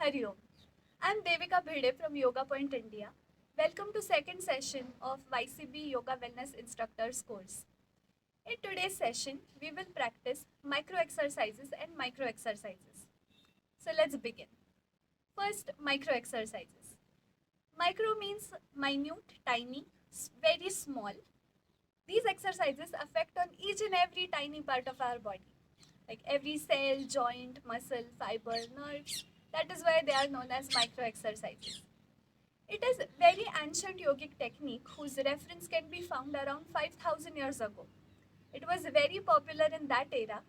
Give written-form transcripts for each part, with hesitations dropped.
Hari Om. I'm Devika Bhide from Yoga Point India. Welcome to second session of YCB Yoga Wellness Instructors course. In today's session, we will practice micro exercises and micro exercises. So let's begin. First, micro exercises. Micro means minute, tiny, very small. These exercises affect on each and every tiny part of our body, like every cell, joint, muscle, fiber, nerves. That is why they are known as micro exercises. It is very ancient yogic technique whose reference can be found around 5000 years ago. It was very popular in that era,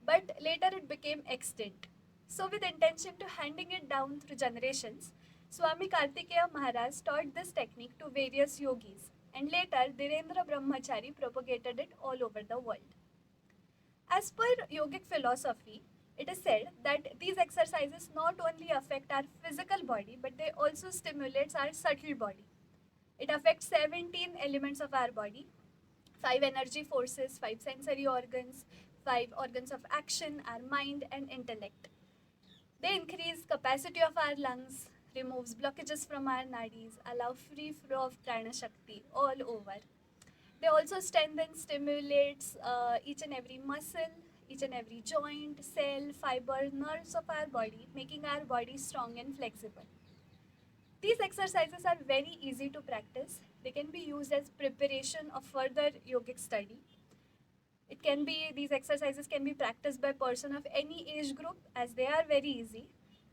but later it became extinct. So with intention to handing it down through generations, Swami Kartikeya Maharaj taught this technique to various yogis, and later Dhirendra Brahmachari propagated it all over the world. As per yogic philosophy, it is said that these exercises not only affect our physical body, but they also stimulate our subtle body. It affects 17 elements of our body, 5 energy forces, 5 sensory organs, 5 organs of action, our mind and intellect. They increase capacity of our lungs, removes blockages from our nadis, allow free flow of prana shakti all over. They also strengthen, stimulates each and every muscle, each and every joint, cell, fiber, nerves of our body, making our body strong and flexible. These exercises are very easy to practice. They can be used as preparation of further yogic study. These exercises can be practiced by person of any age group as they are very easy.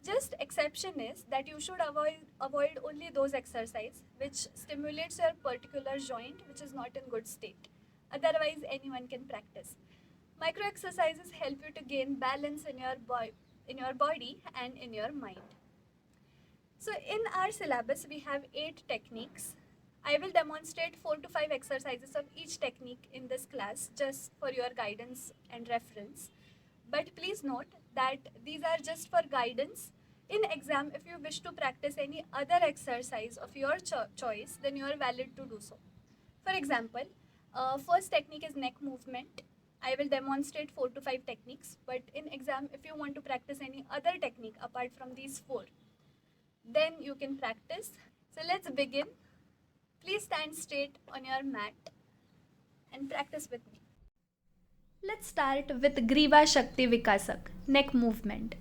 Just exception is that you should avoid only those exercise which stimulates your particular joint which is not in good state. Otherwise, anyone can practice. Micro exercises help you to gain balance in your body and in your mind. So in our syllabus, we have 8 techniques. I will demonstrate 4 to 5 exercises of each technique in this class just for your guidance and reference. But please note that these are just for guidance. In exam, if you wish to practice any other exercise of your choice, then you are valid to do so. For example, first technique is neck movement. I will demonstrate 4 to 5 techniques, but in exam, if you want to practice any other technique apart from these 4, then you can practice. So let's begin. Please stand straight on your mat and practice with me. Let's start with Griva Shakti Vikasak, neck movement.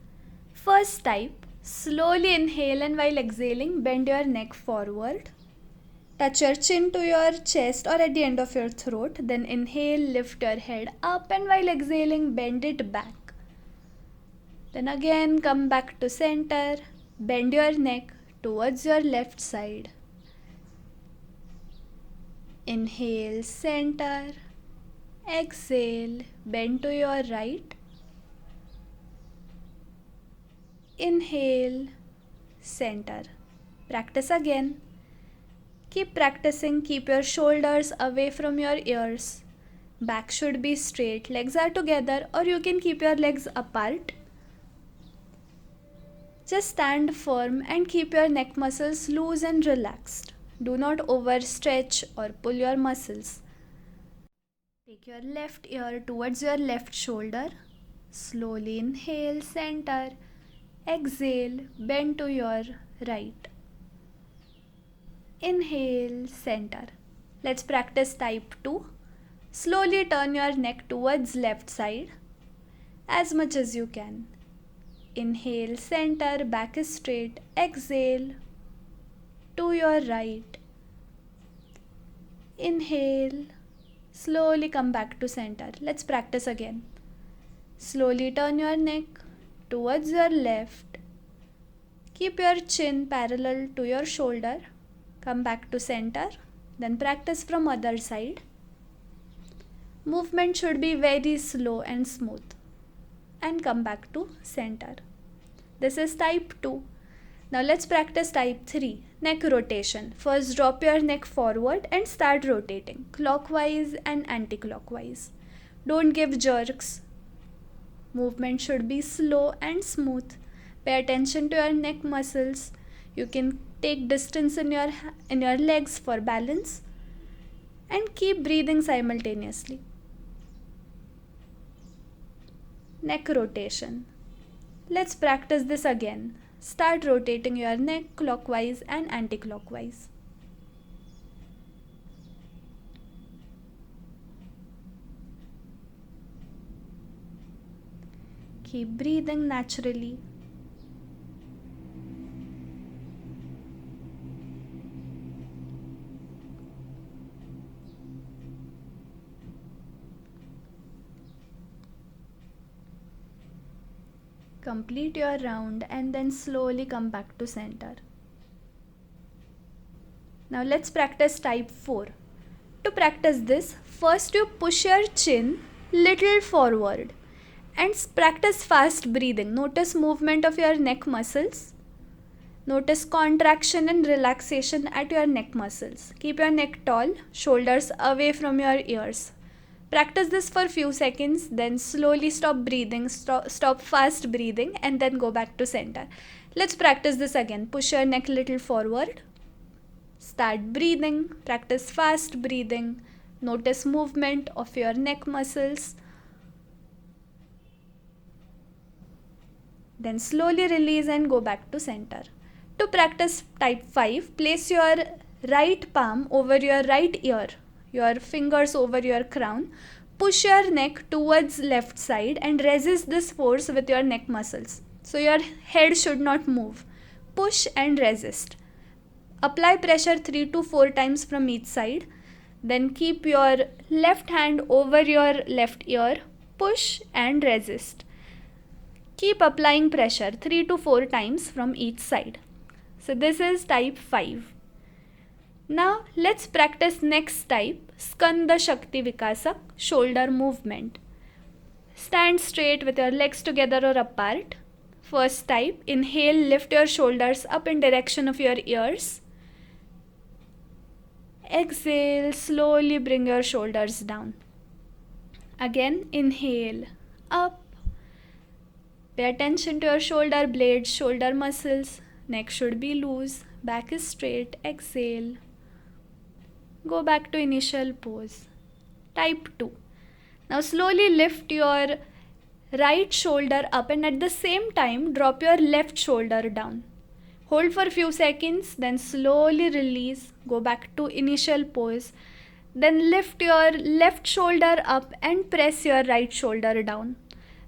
First type, slowly inhale and while exhaling, bend your neck forward. Touch your chin to your chest or at the end of your throat. Then inhale, lift your head up and while exhaling, bend it back. Then again come back to center. Bend your neck towards your left side. Inhale, center. Exhale, bend to your right. Inhale, center. Practice again. Keep practicing. Keep your shoulders away from your ears. Back should be straight. Legs are together, or you can keep your legs apart. Just stand firm and keep your neck muscles loose and relaxed. Do not overstretch or pull your muscles. Take your left ear towards your left shoulder. Slowly inhale, center. Exhale, bend to your right. Inhale, center. Let's practice type 2. Slowly turn your neck towards left side as much as you can. Inhale, center, back is straight. Exhale, to your right. Inhale, slowly come back to center. Let's practice again. Slowly turn your neck towards your left. Keep your chin parallel to your shoulder. Come back to center. Then practice from other side. Movement should be very slow and smooth. And come back to center. This is type 2. Now let's practice type 3, neck rotation. First drop your neck forward and start rotating clockwise and anti-clockwise. Don't give jerks. Movement should be slow and smooth. Pay attention to your neck muscles. You can take distance in your legs for balance and keep breathing simultaneously. Neck rotation. Let's practice this again. Start rotating your neck clockwise and anti-clockwise. Keep breathing naturally. Complete your round and then slowly come back to center. Now let's practice type 4. To practice this, first you push your chin little forward and practice fast breathing. Notice movement of your neck muscles. Notice contraction and relaxation at your neck muscles. Keep your neck tall, shoulders away from your ears. Practice this for few seconds, then slowly stop breathing, stop fast breathing, and then go back to center. Let's practice this again. Push your neck little forward. Start breathing. Practice fast breathing. Notice movement of your neck muscles. Then slowly release and go back to center. To practice type 5, place your right palm over your right ear, your fingers over your crown. Push your neck towards left side and resist this force with your neck muscles. So your head should not move. Push and resist. Apply pressure 3 to 4 times from each side. Then keep your left hand over your left ear. Push and resist. Keep applying pressure 3 to 4 times from each side. So this is type 5. Now let's practice next type, Skanda Shakti Vikasak, shoulder movement. Stand straight with your legs together or apart. First type, inhale, lift your shoulders up in direction of your ears. Exhale, slowly bring your shoulders down. Again, inhale, up. Pay attention to your shoulder blades, shoulder muscles. Neck should be loose, back is straight. Exhale. Go back to initial pose. Type 2. Now slowly lift your right shoulder up and at the same time drop your left shoulder down. Hold for a few seconds, then slowly release. Go back to initial pose. Then lift your left shoulder up and press your right shoulder down.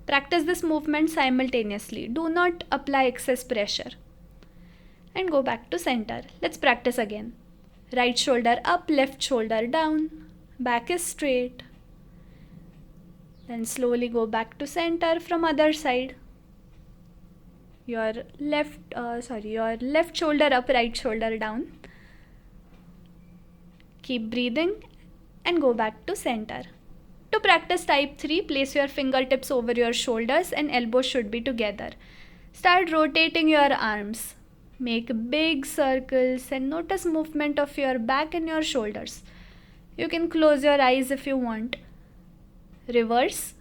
Practice this movement simultaneously. Do not apply excess pressure. And go back to center. Let's practice again. Right shoulder up, left shoulder down. Back is straight. Then slowly go back to center from other side. Your left shoulder up, right shoulder down. Keep breathing and go back to center. To practice type 3, place your fingertips over your shoulders and elbows should be together. Start rotating your arms. Make big circles and notice movement of your back and your shoulders. You can close your eyes if you want. Reverse.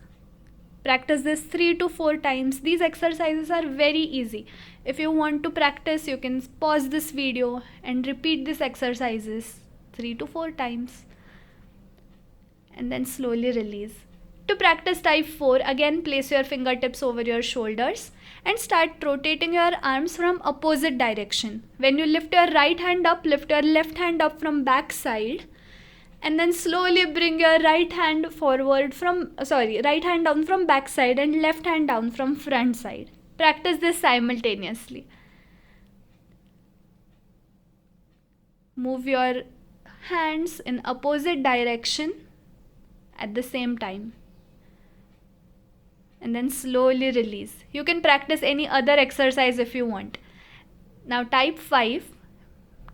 Practice this 3 to 4 times. These exercises are very easy. If you want to practice, you can pause this video and repeat these exercises 3 to 4 times. And then slowly release. To practice type 4, again place your fingertips over your shoulders and start rotating your arms from opposite direction. When you lift your right hand up, lift your left hand up from back side. And then slowly bring your right hand down from back side and left hand down from front side. Practice this simultaneously. Move your hands in opposite direction at the same time. And then slowly release. You can practice any other exercise if you want. Now type 5.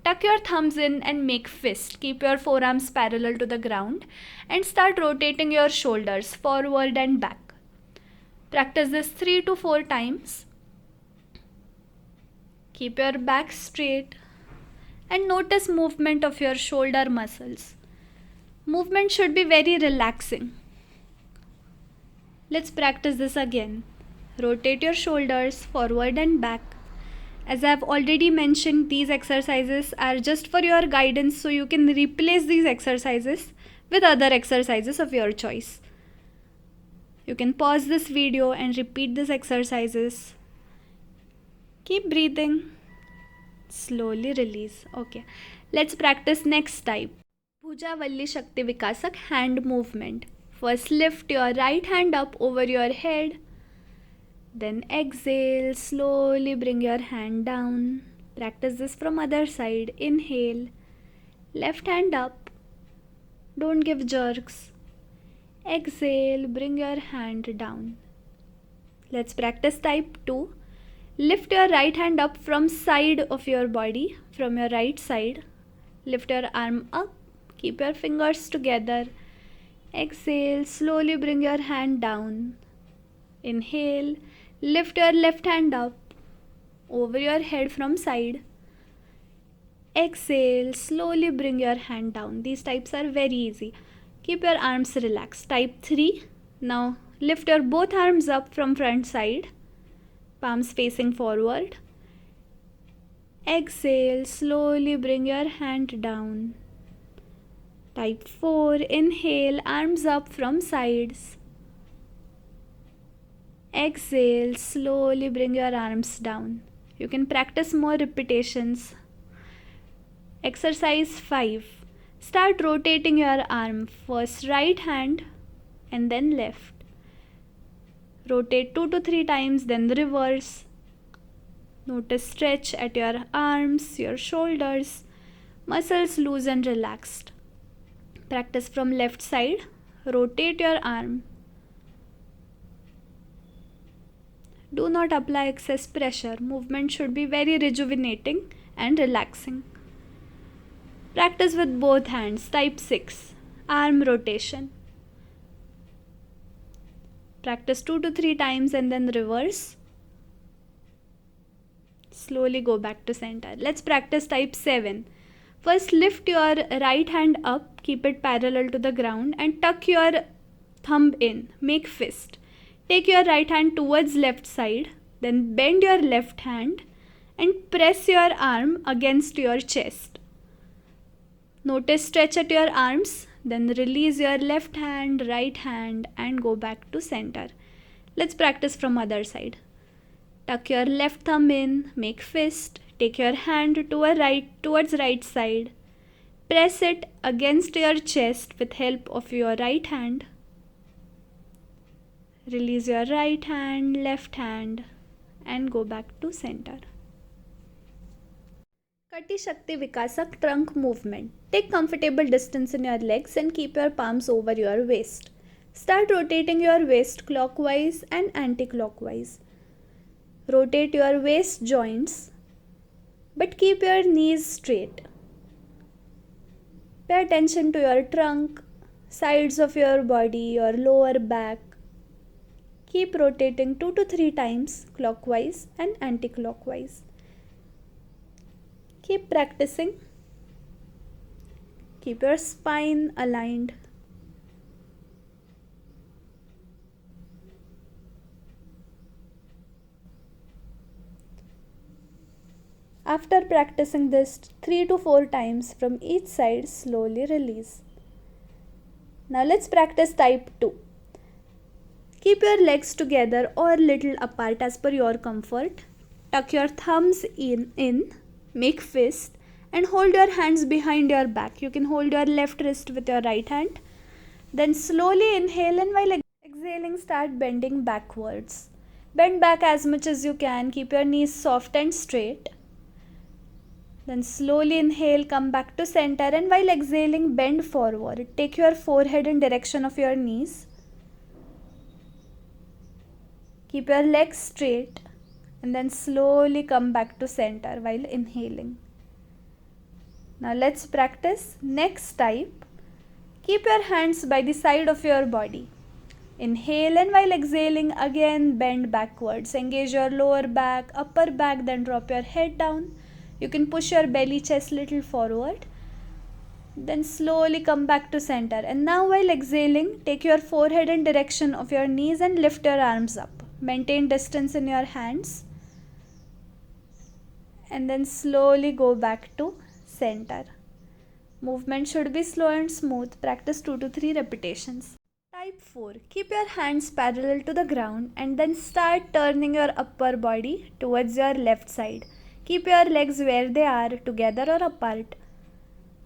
Tuck your thumbs in and make fist. Keep your forearms parallel to the ground and start rotating your shoulders forward and back. Practice this 3 to 4 times. Keep your back straight and notice movement of your shoulder muscles. Movement should be very relaxing. Let's practice this again. Rotate your shoulders forward and back. As I have already mentioned, these exercises are just for your guidance, so you can replace these exercises with other exercises of your choice. You can pause this video and repeat these exercises. Keep breathing. Slowly release. Okay. Let's practice next type. Bhuja Valli Shakti Vikasak hand movement. First lift your right hand up over your head. Then exhale, slowly bring your hand down. Practice this from other side. Inhale, left hand up. Don't give jerks. Exhale, bring your hand down. Let's practice type 2. Lift your right hand up from side of your body, from your right side. Lift your arm up. Keep your fingers together. Exhale, slowly bring your hand down. Inhale, lift your left hand up over your head from side. Exhale, slowly bring your hand down. These types are very easy. Keep your arms relaxed. Type 3. Now lift your both arms up from front side. Palms facing forward. Exhale, slowly bring your hand down. Type 4. Inhale, arms up from sides. Exhale, slowly bring your arms down. You can practice more repetitions. Exercise 5. Start rotating your arm. First right hand and then left. Rotate 2 to 3 times, then reverse. Notice stretch at your arms, your shoulders. Muscles loose and relaxed. Practice from left side. Rotate your arm. Do not apply excess pressure. Movement should be very rejuvenating and relaxing. Practice with both hands. Type 6. Arm rotation. Practice 2 to 3 times and then reverse. Slowly go back to center. Let's practice type 7. First lift your right hand up, keep it parallel to the ground and tuck your thumb in. Make fist. Take your right hand towards left side, then bend your left hand and press your arm against your chest. Notice stretch at your arms, then release your left hand, right hand and go back to center. Let's practice from other side. Tuck your left thumb in, make fist, take your hand towards right side. Press it against your chest with help of your right hand. Release your right hand, left hand and go back to center. Kati Shakti Vikasak trunk movement. Take comfortable distance in your legs and keep your palms over your waist. Start rotating your waist clockwise and anti-clockwise. Rotate your waist joints but keep your knees straight. Pay attention to your trunk, sides of your body, your lower back. Keep rotating 2 to 3 times clockwise and anti-clockwise. Keep practicing. Keep your spine aligned. After practicing this 3 to 4 times from each side, slowly release. Now let's practice type 2. Keep your legs together or little apart as per your comfort. Tuck your thumbs in, make fist and hold your hands behind your back. You can hold your left wrist with your right hand. Then slowly inhale and while exhaling start bending backwards. Bend back as much as you can. Keep your knees soft and straight. Then slowly inhale, come back to center and while exhaling bend forward. Take your forehead in direction of your knees. Keep your legs straight and then slowly come back to center while inhaling. Now let's practice next type. Keep your hands by the side of your body. Inhale and while exhaling again bend backwards. Engage your lower back, upper back, then drop your head down. You can push your belly chest little forward. Then slowly come back to center. And now while exhaling, take your forehead in direction of your knees and lift your arms up. Maintain distance in your hands. And then slowly go back to center. Movement should be slow and smooth. Practice 2 to 3 repetitions. Type 4. Keep your hands parallel to the ground and then start turning your upper body towards your left side. Keep your legs where they are, together or apart.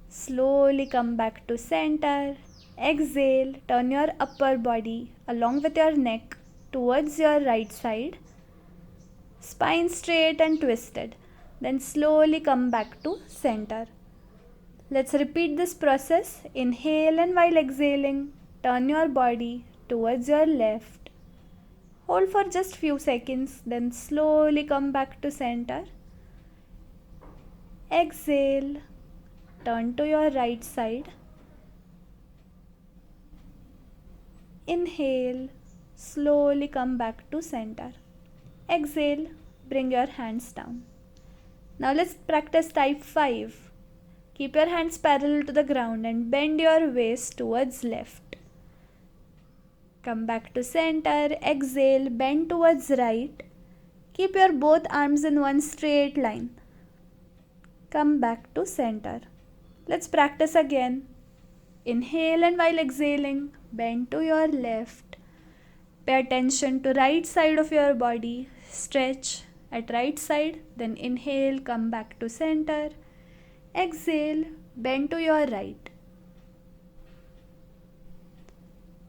Slowly come back to center. Exhale, turn your upper body along with your neck towards your right side. Spine straight and twisted. Then slowly come back to center. Let's repeat this process. Inhale, and while exhaling, turn your body towards your left. Hold for just few seconds, then slowly come back to center. Exhale, turn to your right side. Inhale, slowly come back to center. Exhale, bring your hands down. Now let's practice type 5. Keep your hands parallel to the ground and bend your waist towards left. Come back to center. Exhale, bend towards right. Keep your both arms in one straight line. Come back to center. Let's practice again. Inhale, and while exhaling, bend to your left. Pay attention to right side of your body. Stretch at right side. Then inhale, come back to center. Exhale, bend to your right.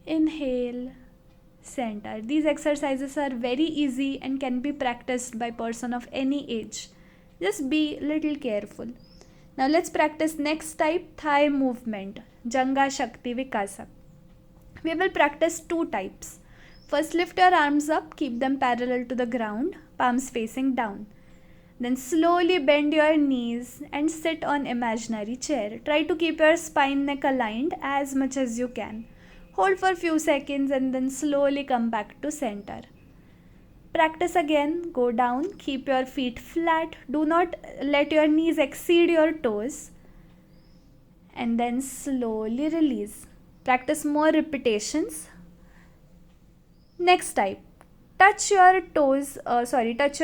Inhale, center. These exercises are very easy and can be practiced by person of any age. Just be little careful. Now let's practice next type, thigh movement, Janga Shakti Vikasak. We will practice two types. First, lift your arms up, keep them parallel to the ground, palms facing down. Then slowly bend your knees and sit on imaginary chair. Try to keep your spine neck aligned as much as you can. Hold for few seconds and then slowly come back to center. Practice again. Go down. Keep your feet flat. Do not let your knees exceed your toes. And then slowly release. Practice more repetitions. Next type. Touch your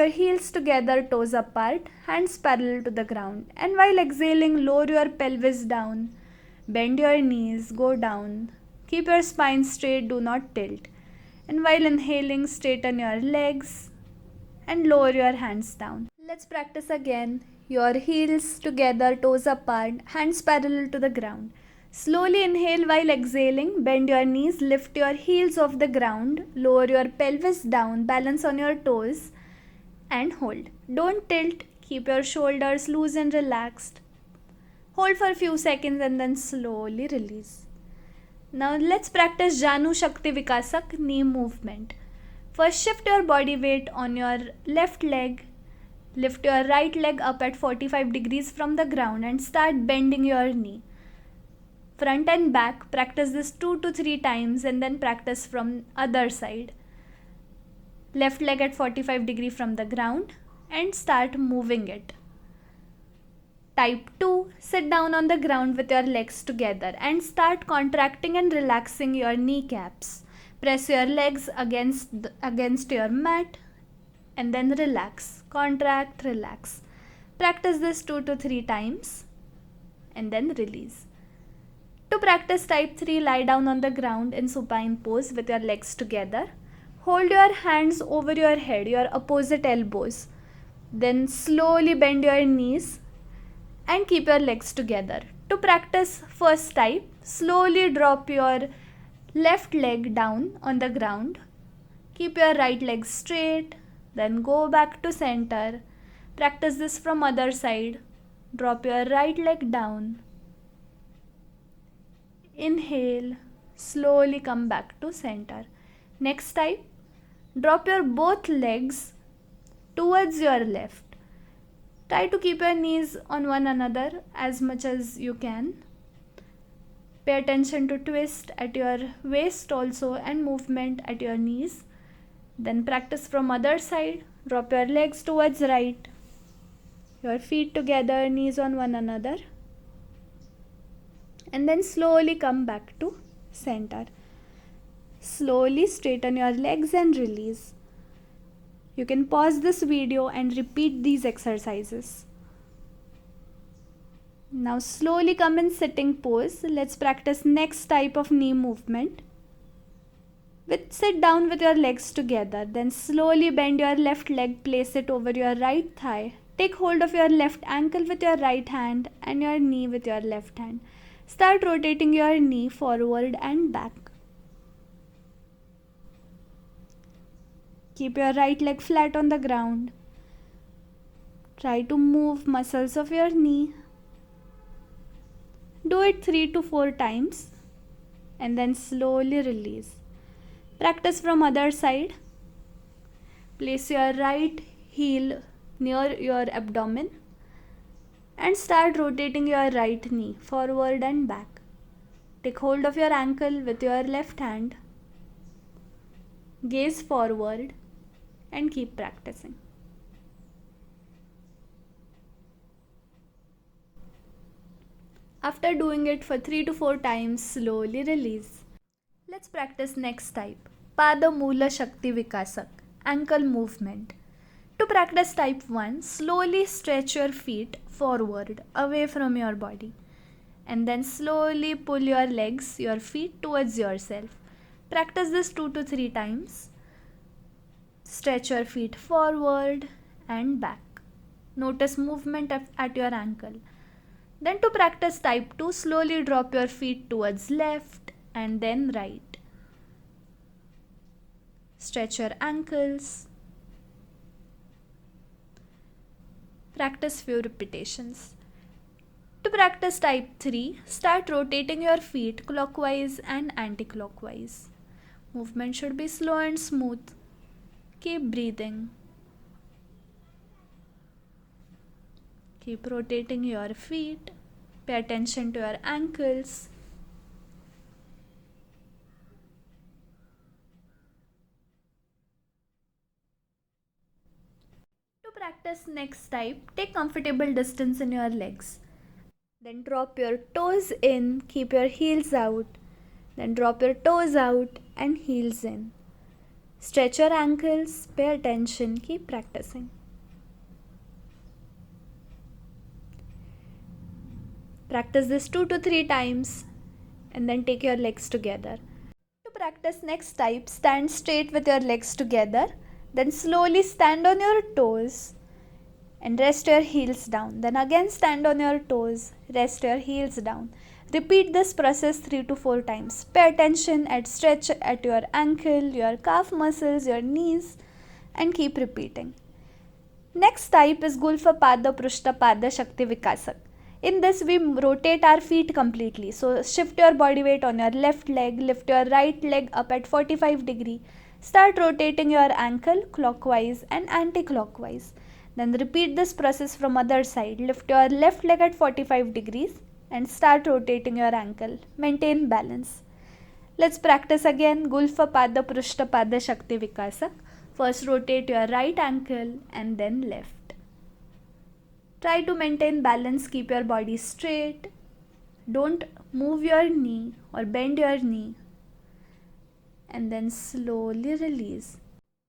heels together, toes apart, hands parallel to the ground. And while exhaling, lower your pelvis down. Bend your knees, go down. Keep your spine straight, do not tilt. And while inhaling, straighten your legs and lower your hands down. Let's practice again. Your heels together, toes apart, hands parallel to the ground. Slowly inhale while exhaling, bend your knees, lift your heels off the ground, lower your pelvis down, balance on your toes and hold. Don't tilt, keep your shoulders loose and relaxed. Hold for a few seconds and then slowly release. Now let's practice Janu Shakti Vikasak, knee movement. First, shift your body weight on your left leg. Lift your right leg up at 45 degrees from the ground and start bending your knee. Front and back, practice this 2 to 3 times and then practice from other side. Left leg at 45 degrees from the ground and start moving it. Type 2, sit down on the ground with your legs together and start contracting and relaxing your kneecaps. Press your legs against your mat and then relax. Contract, relax. Practice this 2 to 3 times and then release. To practice type 3, lie down on the ground in supine pose with your legs together. Hold your hands over your head, your opposite elbows. Then slowly bend your knees and keep your legs together. To practice first type, slowly drop your left leg down on the ground. Keep your right leg straight. Then go back to center. Practice this from other side. Drop your right leg down. Inhale, slowly come back to center. Next type, drop your both legs towards your left. Try to keep your knees on one another as much as you can. Pay attention to twist at your waist also and movement at your knees. Then practice from other side. Drop your legs towards right. Your feet together, knees on one another. And then slowly come back to center. Slowly straighten your legs and release. You can pause this video and repeat these exercises. Now slowly come in sitting pose. Let's practice next type of knee movement. Sit down with your legs together. Then slowly bend your left leg, place it over your right thigh. Take hold of your left ankle with your right hand and your knee with your left hand. Start rotating your knee forward and back. Keep your right leg flat on the ground. Try to move muscles of your knee. Do it 3 to 4 times and then slowly release. Practice from other side. Place your right heel near your abdomen and start rotating your right knee forward and back. Take hold of your ankle with your left hand. Gaze forward and keep practicing. After doing it for 3 to 4 times, slowly release. Let's practice next type, Pada Mula Shakti Vikasak, ankle movement. To practice type 1, slowly stretch your feet forward away from your body and then slowly pull your legs, your feet towards yourself. Practice this 2 to 3 times. Stretch your feet forward and back. Notice movement at your ankle. Then to practice type 2, slowly drop your feet towards left and then right. Stretch your ankles. Practice few repetitions. To practice type 3, start rotating your feet clockwise and anti-clockwise. Movement should be slow and smooth. Keep breathing. Keep rotating your feet. Pay attention to your ankles. To practice next type, take comfortable distance in your legs. Then drop your toes in, keep your heels out. Then drop your toes out and heels in. Stretch your ankles, pay attention, keep practicing. Practice this 2 to 3 times and then take your legs together. To practice next type, stand straight with your legs together. Then slowly stand on your toes and rest your heels down. Then again stand on your toes, rest your heels down. Repeat this process 3 to 4 times. Pay attention at stretch at your ankle, your calf muscles, your knees and keep repeating. Next type is Gulfa Pada Prushta Pada Shakti Vikasak. In this we rotate our feet completely. So shift your body weight on your left leg, lift your right leg up at 45 degree. Start rotating your ankle clockwise and anti-clockwise. Then repeat this process from other side. Lift your left leg at 45 degrees and start rotating your ankle. Maintain balance. Let's practice again Gulfa Pada Prushta Pada Shakti Vikasak. First rotate your right ankle and then left. Try to maintain balance, keep your body straight. Don't move your knee or bend your knee. And then slowly release.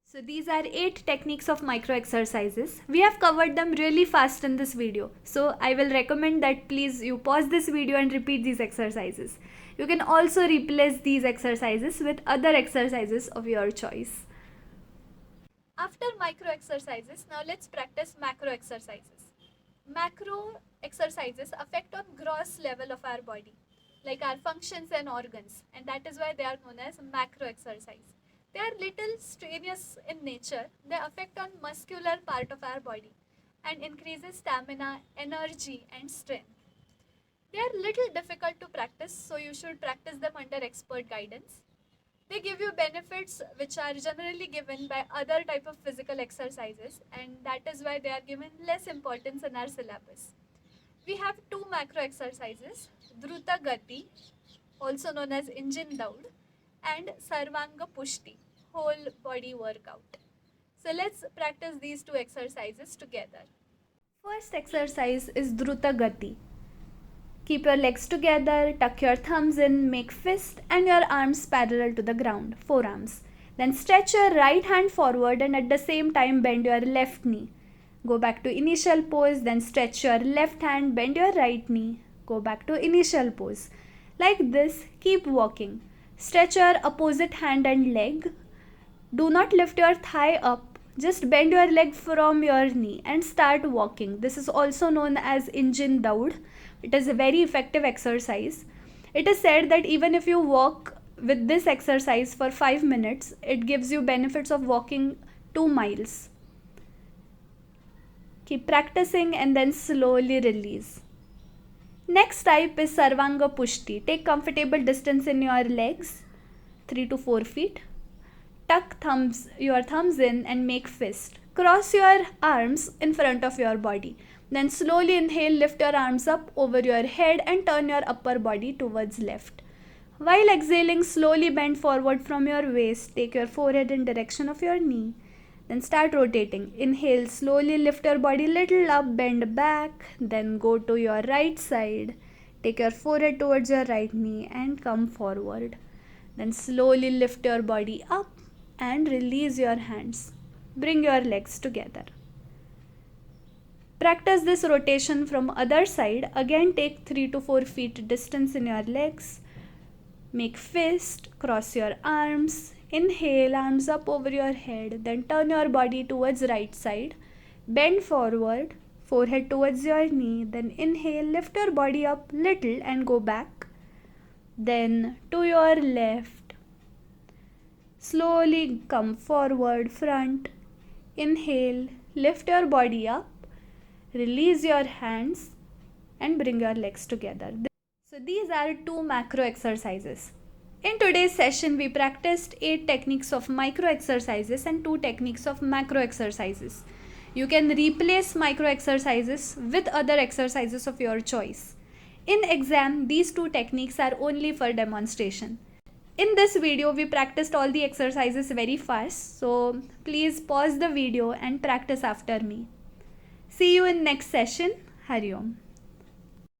So these are 8 techniques of micro exercises. We have covered them really fast in this video. So I will recommend that please you pause this video and repeat these exercises. You can also replace these exercises with other exercises of your choice. After micro exercises, now let's practice macro exercises. Macro exercises affect on gross level of our body, like our functions and organs, and that is why they are known as macro exercise. They are little strenuous in nature. They affect on muscular part of our body and increases stamina, energy and strength. They are little difficult to practice, so you should practice them under expert guidance. They give you benefits which are generally given by other type of physical exercises, and that is why they are given less importance in our syllabus. We have 2 macro exercises, Druta Gati, also known as Engine Daud, and Sarvanga Pushti, whole body workout. So let's practice these 2 exercises together. First exercise is Druta Gati. Keep your legs together, tuck your thumbs in, make fist and your arms parallel to the ground, forearms. Then stretch your right hand forward and at the same time bend your left knee. Go back to initial pose, then stretch your left hand, bend your right knee. Go back to initial pose. Like this, keep walking. Stretch your opposite hand and leg. Do not lift your thigh up. Just bend your leg from your knee and start walking. This is also known as Injin Daud. It is a very effective exercise. It is said that even if you walk with this exercise for 5 minutes, it gives you benefits of walking 2 miles. Keep practicing and then slowly release. Next type is Sarvanga Pushti. Take comfortable distance in your legs, 3 to 4 feet. Tuck your thumbs in and make fist. Cross your arms in front of your body. Then slowly inhale, lift your arms up over your head and turn your upper body towards left. While exhaling, slowly bend forward from your waist. Take your forehead in direction of your knee. Then start rotating. Inhale, slowly lift your body little up, bend back. Then go to your right side. Take your forehead towards your right knee and come forward. Then slowly lift your body up and release your hands. Bring your legs together. Practice this rotation from other side. Again, take 3 to 4 feet distance in your legs. Make fist, cross your arms. Inhale, arms up over your head. Then turn your body towards right side. Bend forward, forehead towards your knee. Then inhale, lift your body up little and go back. Then to your left. Slowly come forward, front. Inhale, lift your body up. Release your hands and bring your legs together. So these are 2 macro exercises. In today's session, we practiced 8 techniques of micro exercises and 2 techniques of macro exercises. You can replace micro exercises with other exercises of your choice. In exam, these 2 techniques are only for demonstration. In this video, we practiced all the exercises very fast. So please pause the video and practice after me. See you in next session. Hari Om.